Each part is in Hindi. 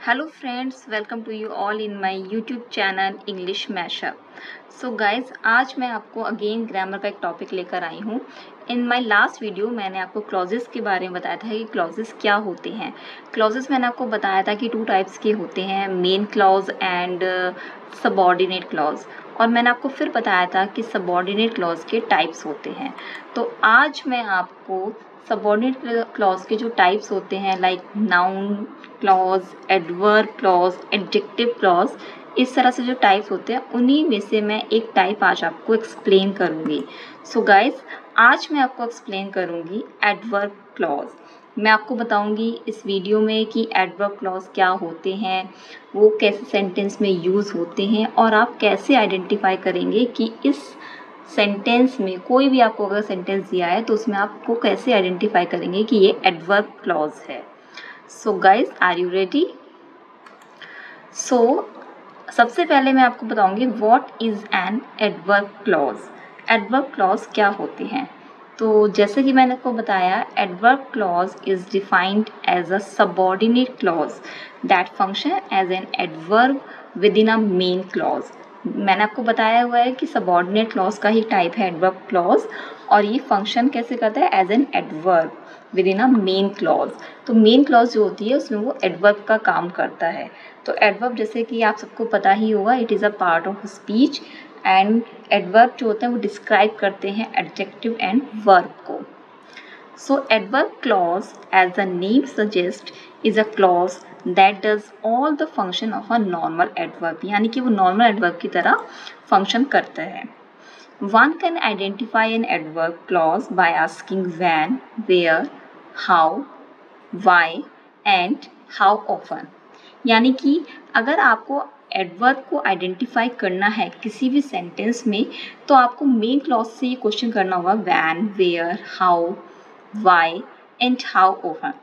Hello friends, welcome to you all in my YouTube channel English Mashup. So guys, आज मैं आपको अगेन ग्रामर का एक टॉपिक लेकर आई हूँ. इन माय लास्ट वीडियो मैंने आपको क्लॉजेस के बारे में बताया था कि क्लॉजेस क्या होते हैं. क्लॉजेस मैंने आपको बताया था कि 2 टाइप्स के होते हैं, main clause and subordinate clause. और मैंने आपको फिर बताया था कि सबऑर्डिनेट क्लॉज के टाइप्स होते हैं. तो आज मैं आपको सबऑर्डिनेट क्लॉज के जो टाइप्स होते हैं like noun clause, adverb clause, adjective clause, इस तरह से जो टाइप्स होते हैं उन्हीं में से मैं एक टाइप आज आपको एक्सप्लेन करूँगी. सो गाइज, आज मैं आपको एक्सप्लेन करूँगी एडवर्ब क्लॉज. मैं आपको बताऊँगी इस वीडियो में कि एडवर्ब क्लॉज क्या होते हैं, वो कैसे सेंटेंस में यूज़ होते हैं और आप कैसे आइडेंटिफाई करेंगे कि इस सेंटेंस में कोई भी आपको अगर सेंटेंस दिया है तो उसमें आपको कैसे आइडेंटिफाई करेंगे कि ये एडवर्ब क्लॉज है. So guys, are you ready? So सबसे पहले मैं आपको बताऊंगी what is an adverb clause. Adverb clause क्या होते हैं? तो जैसे कि मैंने आपको बताया, adverb clause is defined as a subordinate clause that function as an adverb within a main clause. मैंने आपको बताया हुआ है कि सबऑर्डिनेट क्लॉज का ही टाइप है एडवर्ब क्लॉज, और ये फंक्शन कैसे करता है? As an adverb within a main clause. तो मेन क्लॉज जो होती है उसमें वो एडवर्ब का काम करता है. तो एडवर्ब जैसे कि आप सबको पता ही होगा, it is a part of speech, and adverb जो होते हैं वो डिस्क्राइब करते हैं एडजेक्टिव एंड वर्ब को. So adverb clause, as the name suggests, is a clause that does all the function of a normal adverb. यानी कि वो normal adverb की तरह function करता है. One can identify an adverb clause by asking when, where, how, why and how often. यानी कि अगर आपको एडवर्ब को आइडेंटिफाई करना है किसी भी सेंटेंस में, तो आपको मेन क्लॉज से ये क्वेश्चन करना होगा when, where, how, why and how often,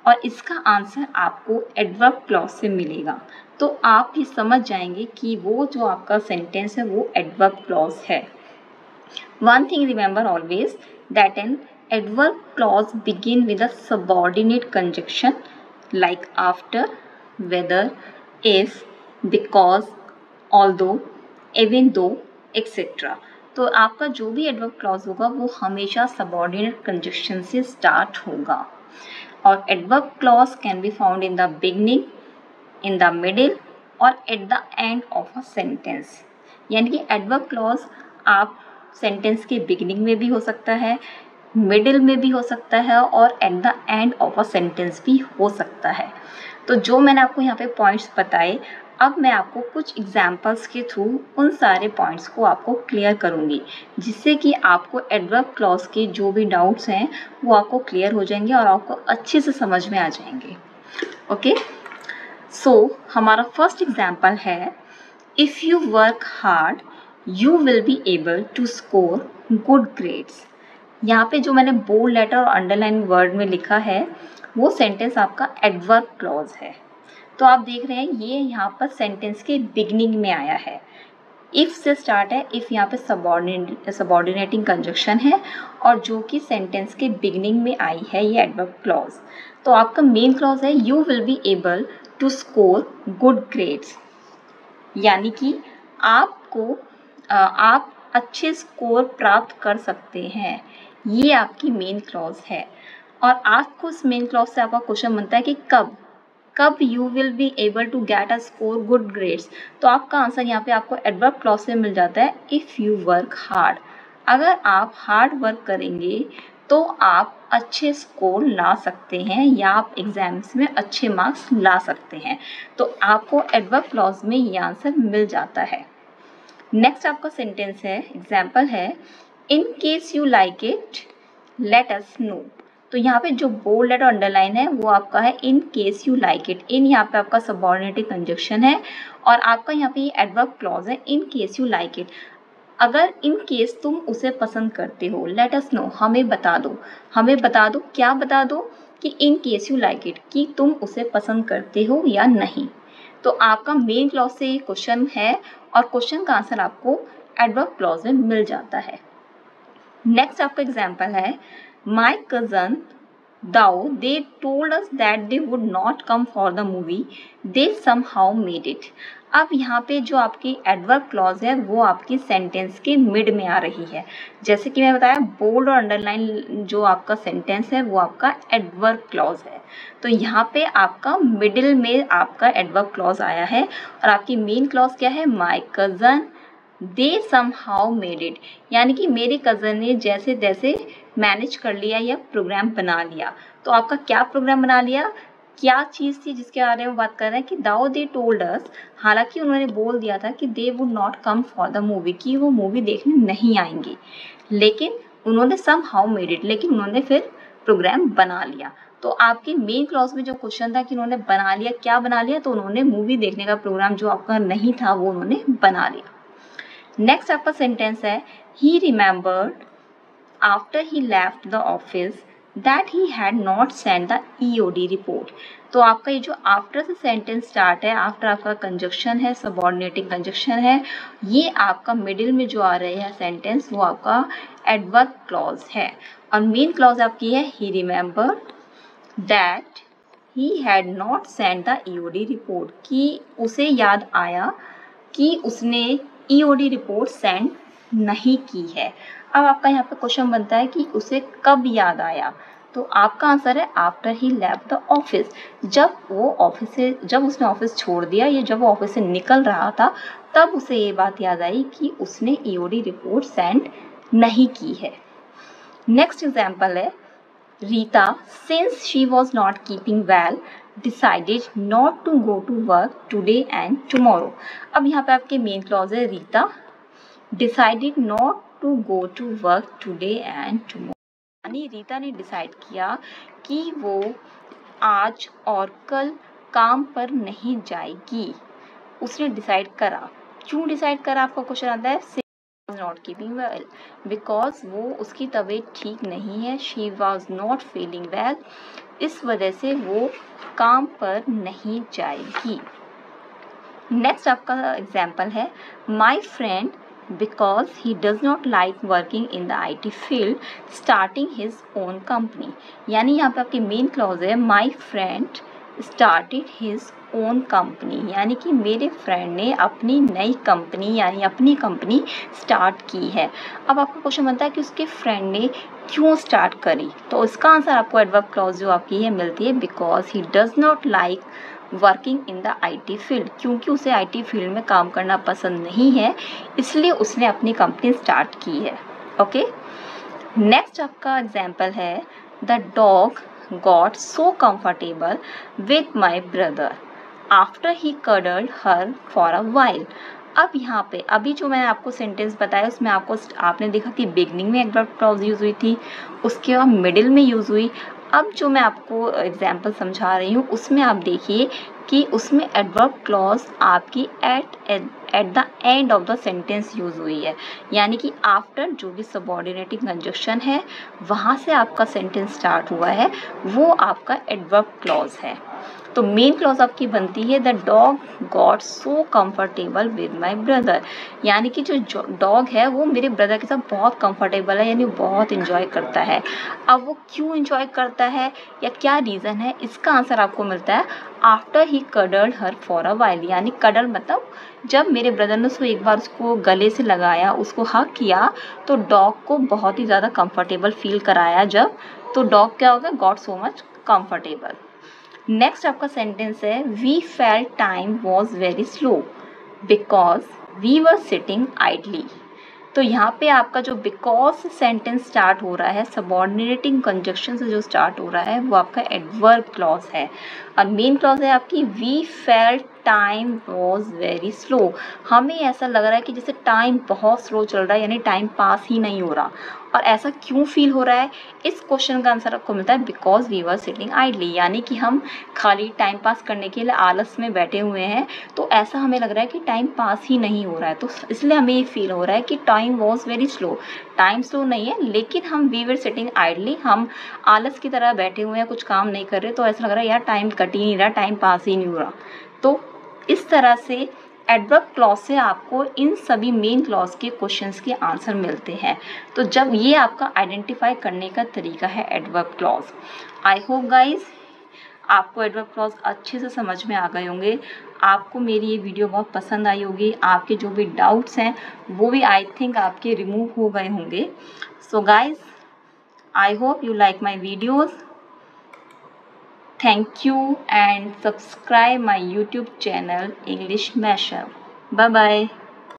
और इसका आंसर आपको एडवर्ब क्लॉज से मिलेगा. तो आप ये समझ जाएंगे कि वो जो आपका सेंटेंस है वो एडवर्ब क्लॉज है. One thing remember always that N adverb clause begin with a subordinate conjunction like after, whether, if, because, although, even though, etc. तो आपका जो भी एडवर्ब क्लॉज होगा वो हमेशा सबऑर्डिनेट कंजक्शन से स्टार्ट होगा. और adverb clause can be found in the beginning, in the middle और at the end of a sentence. यानी कि एडवर्ब क्लॉज आप सेंटेंस के बिगनिंग में भी हो सकता है, मिडिल में भी हो सकता है और at the end of a sentence भी हो सकता है. तो जो मैंने आपको यहाँ पे पॉइंट्स बताए, अब मैं आपको कुछ एग्जाम्पल्स के थ्रू उन सारे पॉइंट्स को आपको क्लियर करूँगी, जिससे कि आपको एडवर्ब क्लॉज के जो भी डाउट्स हैं वो आपको क्लियर हो जाएंगे और आपको अच्छे से समझ में आ जाएंगे. ओके, सो हमारा फर्स्ट एग्जाम्पल है, if you work hard you will be able to score good grades. यहाँ पे जो मैंने बोल्ड लेटर और अंडरलाइन वर्ड में लिखा है वो सेंटेंस आपका एडवर्ब क्लॉज है. तो आप देख रहे हैं ये यहाँ पर सेंटेंस के बिगनिंग में आया है. इफ़ से स्टार्ट है, इफ़ यहाँ पे सबऑर्डिनेटिंग कंजक्शन है और जो कि सेंटेंस के बिगनिंग में आई है ये एडवर्ब क्लॉज. तो आपका मेन क्लॉज है you will be able to score good grades, यानी कि आप अच्छे स्कोर प्राप्त कर सकते हैं. ये आपकी मेन क्लॉज है. और आपको इस मेन क्लॉज से आपका क्वेश्चन बनता है कि कब you will be able to get a score good grades. तो आपका आंसर यहाँ पे आपको एडवर्ब क्लॉज से मिल जाता है, इफ़ यू वर्क हार्ड. अगर आप हार्ड वर्क करेंगे तो आप अच्छे स्कोर ला सकते हैं या आप एग्जाम्स में अच्छे मार्क्स ला सकते हैं. तो आपको एडवर्ब क्लॉज में ये आंसर मिल जाता है. नेक्स्ट आपका सेंटेंस है, एग्जाम्पल है, in case you like it let us know. तो यहाँ पे जो बोल्ड लेटर अंडरलाइन है वो आपका है in case you like it. इन यहाँ पे आपका सबऑर्डिनेटिव कंजक्शन है और आपका यहाँ पे ये एडवर्ब क्लॉज है, in case you like it. अगर इन केस तुम उसे पसंद करते हो, लेट अस नो, हमें बता दो. हमें बता दो, क्या बता दो? कि इन केस यू लाइक इट, कि तुम उसे पसंद करते हो या नहीं. तो आपका मेन क्लॉज से ये क्वेश्चन है और क्वेश्चन का आंसर आपको एडवर्ब क्लॉज में मिल जाता है. नेक्स्ट आपका एग्जाम्पल है, my cousin though they told us that they would not come for the movie, they somehow made it. अब यहाँ पे जो आपकी एडवर्ब क्लॉज है वो आपकी सेंटेंस के मिड में आ रही है। जैसे कि मैं बताया, बोल्ड और अंडरलाइन जो आपका सेंटेंस है वो आपका एडवर्ब क्लॉज है। तो यहाँ पे आपका मिडिल में आपका एडवर्ब क्लॉज आया है और आपकी मेन क्लॉज क्या है, my cousin they somehow made it, यानी कि मेरे कज़न ने जैसे तैसे मैनेज कर लिया या प्रोग्राम बना लिया। तो आपका क्या प्रोग्राम बना लिया, क्या चीज़ थी जिसके बारे में बात कर रहे हैं कि दाउ दे टोल्ड अस, हालांकि उन्होंने बोल दिया था कि they would not come for the movie, कि वो मूवी देखने नहीं आएंगे, लेकिन उन्होंने समहाउ मेड इट, लेकिन उन्होंने फिर प्रोग्राम बना लिया। तो आपकी मेन क्लॉज में जो क्वेश्चन था कि उन्होंने बना लिया, क्या बना लिया, तो उन्होंने मूवी देखने का प्रोग्राम जो आपका नहीं था वो उन्होंने बना लिया। नेक्स्ट आपका सेंटेंस है, ही remembered after he left the office that he had not send the EOD report. तो आपका ये जो आफ्टर से सेंटेंस स्टार्ट है, आफ्टर आपका कंजक्शन है, सबऑर्डिनेटिंग कंजक्शन है, ये आपका मिडिल में जो आ रहे हैं सेंटेंस वो आपका एडवर्ब क्लॉज है। और मेन क्लॉज आपकी है, ही remembered that he had not send the EOD report, कि उसे याद आया कि उसने EOD रिपोर्ट सेंड नहीं की है। अब आपका यहाँ पे क्वेश्चन बनता है कि उसे कब याद आया, तो आपका आंसर है after he left the office, जब उसने ऑफिस छोड़ दिया या जब वो ऑफिस से निकल रहा था तब उसे ये बात याद आई कि उसने EOD रिपोर्ट सेंड नहीं की है। नेक्स्ट एग्जाम्पल है, Rita since she was not keeping well decided not to go to work today and tomorrow. अब यहाँ पे आपके मेन क्लॉज है, Rita decided not to go to work today and tomorrow, यानी रीता ने डिसाइड किया कि वो आज और कल काम पर नहीं जाएगी। उसने डिसाइड करा, क्यों डिसाइड करा, आपका क्वेश्चन आता है, नॉट कीपिंग वेल, बिकॉज वो उसकी तबीयत ठीक नहीं है, she was not feeling well, इस वजह से वो काम पर नहीं जाएगी। नेक्स्ट आपका एग्जाम्पल है, my friend because he does not like working in the IT field starting his own company, यानी यहाँ पे आपकी मेन क्लॉज है, my friend started his own company, यानी कि मेरे फ्रेंड ने अपनी नई कंपनी यानी अपनी कंपनी स्टार्ट की है। अब आपका क्वेश्चन बनता है कि उसके फ्रेंड ने क्यों स्टार्ट करी, तो इसका आंसर आपको एडवर्ब क्लॉज जो आपकी है मिलती है, because he does not like working in the IT field, क्योंकि उसे IT फील्ड में काम करना पसंद नहीं है, इसलिए उसने अपनी कंपनी स्टार्ट की है। ओके, नेक्स्ट आपका एग्जाम्पल है, the dog got so comfortable with my brother after he cuddled her for a while। अब यहाँ पे अभी जो मैंने आपको सेंटेंस बताया उसमें आपने देखा कि बिगनिंग में एडवर्ब क्लॉज यूज हुई थी, उसके बाद मिडिल में यूज हुई। अब जो मैं आपको एग्जाम्पल समझा रही हूँ उसमें आप देखिए कि उसमें एडवर्ब क्लॉज आपकी eight the end of the sentence use हुई है, यानी कि आफ्टर जो भी सबऑर्डिनेटिंग कंजक्शन है वहाँ से आपका सेंटेंस स्टार्ट हुआ है, वो आपका एडवर्ब क्लॉज है। तो मेन क्लॉज आपकी बनती है, the dog got so comfortable with my brother, यानी कि जो डॉग है वो मेरे ब्रदर के साथ बहुत कंफर्टेबल है, यानी बहुत इंजॉय करता है। अब वो क्यों इंजॉय करता है या क्या रीज़न है, इसका आंसर आपको मिलता है after he cuddled her for a while, यानी कडल मतलब जब मेरे ब्रदर ने उसको एक बार उसको गले से लगाया, उसको हग किया, तो डॉग को बहुत ही ज़्यादा कंफर्टेबल फील कराया जब, तो डॉग क्या होगा, got so much comfortable. Next आपका सेंटेंस है, we felt time was very slow because we were sitting idly. तो यहाँ पे आपका जो बिकॉज सेंटेंस स्टार्ट हो रहा है, सबऑर्डिनेटिंग कंजक्शन से जो स्टार्ट हो रहा है वो आपका एडवर्ब क्लॉज है, और मेन क्लॉज है आपकी, we felt time was very slow, हमें ऐसा लग रहा है कि जैसे टाइम बहुत स्लो चल रहा है, यानी टाइम पास ही नहीं हो रहा। और ऐसा क्यों फील हो रहा है, इस क्वेश्चन का आंसर आपको मिलता है, because we were sitting idly, यानी कि हम खाली टाइम पास करने के लिए आलस में बैठे हुए हैं, तो ऐसा हमें लग रहा है कि टाइम पास ही नहीं हो रहा है, तो इसलिए हमें ये फील हो रहा है कि time was very slow. Time slow नहीं है, लेकिन हम वी वर सिटिंग आइडली, हम आलस की तरह बैठे हुए हैं, कुछ काम नहीं कर रहे, तो ऐसा लग रहा है यार टाइम कट ही नहीं रहा, टाइम पास ही नहीं हो रहा। तो इस तरह से एडवर्ब क्लॉज से आपको इन सभी मेन क्लॉज के क्वेश्चंस के आंसर मिलते हैं। तो जब ये आपका आइडेंटिफाई करने का तरीका है adverb clause. I hope guys आपको एडवर्ब क्लॉज अच्छे से समझ में आ गए होंगे, आपको मेरी ये वीडियो बहुत पसंद आई होगी, आपके जो भी डाउट्स हैं वो भी आई थिंक आपके रिमूव हो गए होंगे। So guys I hope you like my videos. Thank you and subscribe my YouTube channel English Mashup. Bye bye.